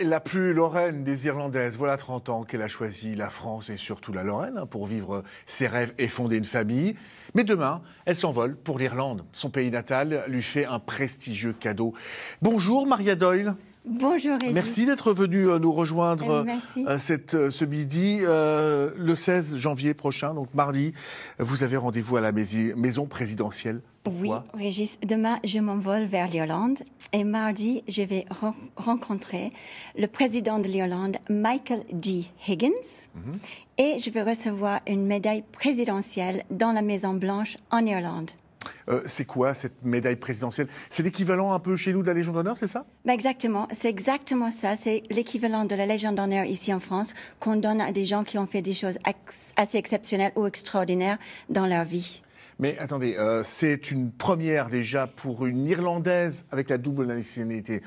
la plus lorraine des Irlandaises, voilà 30 ans qu'elle a choisi la France et surtout la Lorraine pour vivre ses rêves et fonder une famille. Mais demain, elle s'envole pour l'Irlande. Son pays natal lui fait un prestigieux cadeau. Bonjour Maria Doyle. Bonjour Régis. Merci d'être venue nous rejoindre ce midi. Le 16 janvier prochain, donc mardi, vous avez rendez-vous à la maison présidentielle. Pourquoi ? Oui, Régis. Demain, je m'envole vers l'Irlande et mardi, je vais rencontrer le président de l'Irlande, Michael D. Higgins, et je vais recevoir une médaille présidentielle dans la Maison Blanche en Irlande. C'est quoi cette médaille présidentielle? C'est l'équivalent un peu chez nous de la Légion d'honneur, c'est ça? Exactement, c'est exactement ça. C'est l'équivalent de la Légion d'honneur ici en France qu'on donne à des gens qui ont fait des choses assez exceptionnelles ou extraordinaires dans leur vie. Mais attendez, c'est une première déjà pour une Irlandaise avec la double nationalité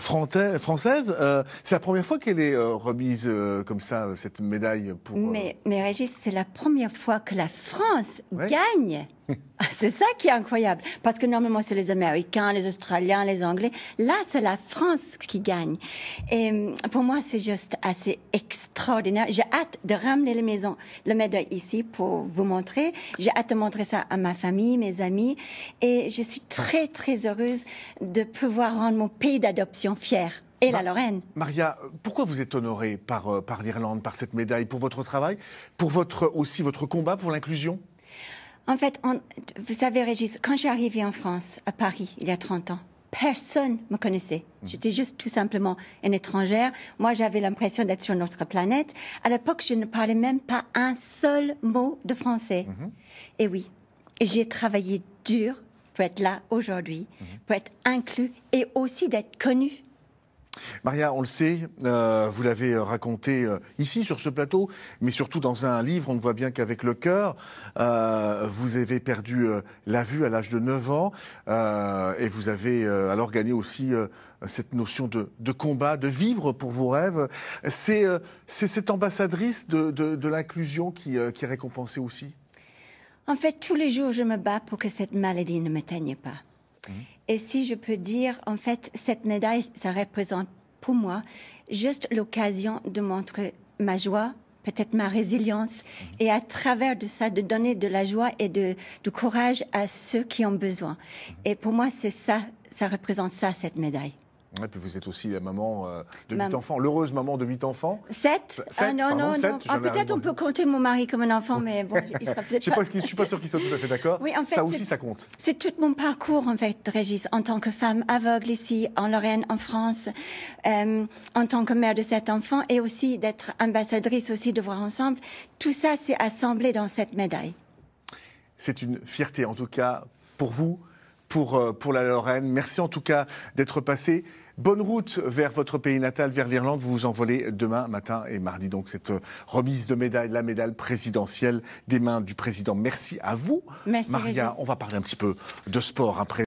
française. C'est la première fois qu'elle est remise comme ça, cette médaille pour... Mais Régis, c'est la première fois que la France gagne. C'est ça qui est incroyable. Parce que normalement, c'est les Américains, les Australiens, les Anglais. Là, c'est la France qui gagne. Et pour moi, c'est juste assez extraordinaire. J'ai hâte de ramener la médaille ici pour vous montrer. J'ai hâte de montrer ça à ma famille, mes amis. Et je suis très, très heureuse de pouvoir rendre mon pays d'adoption fier. Et la Lorraine. Maria, pourquoi vous êtes honorée par l'Irlande, par cette médaille? Pour votre travail? Pour aussi votre combat pour l'inclusion? En fait, vous savez, Régis, quand je suis arrivée en France, à Paris, il y a 30 ans, personne me connaissait. J'étais juste tout simplement une étrangère. Moi, j'avais l'impression d'être sur notre planète. À l'époque, je ne parlais même pas un seul mot de français. Et oui, j'ai travaillé dur pour être là aujourd'hui, pour être inclus et aussi d'être connue. Maria, on le sait, vous l'avez raconté ici sur ce plateau, mais surtout dans un livre, on ne voit bien qu'avec le cœur. Vous avez perdu la vue à l'âge de 9 ans et vous avez alors gagné aussi cette notion de combat, de vivre pour vos rêves. C'est cette ambassadrice de l'inclusion qui est récompensée aussi? En fait, tous les jours, je me bats pour que cette maladie ne m'atteigne pas. Et si je peux dire, en fait, cette médaille, ça représente pour moi juste l'occasion de montrer ma joie, peut-être ma résilience, et à travers de ça, de donner de la joie et du courage à ceux qui ont besoin. Et pour moi, c'est ça, ça représente ça, cette médaille. Et puis vous êtes aussi la maman de 8 enfants, l'heureuse maman de 8 enfants. 7 non. Peut-être on peut compter mon mari comme un enfant, mais bon, il sera peut-être pas... Je ne suis pas sûr qu'il soit tout à fait d'accord. Oui, en fait, ça aussi, ça compte. C'est tout mon parcours, en fait, Régis, en tant que femme aveugle ici, en Lorraine, en France, en tant que mère de 7 enfants, et aussi d'être ambassadrice aussi de Voir Ensemble. Tout ça, c'est assemblé dans cette médaille. C'est une fierté, en tout cas, pour vous, pour la Lorraine. Merci en tout cas d'être passé. Bonne route vers votre pays natal, vers l'Irlande. Vous vous envolez demain matin et mardi. Donc cette remise de médaille, la médaille présidentielle des mains du président. Merci à vous. Merci, Maria, Régis. on va parler un petit peu de sport après.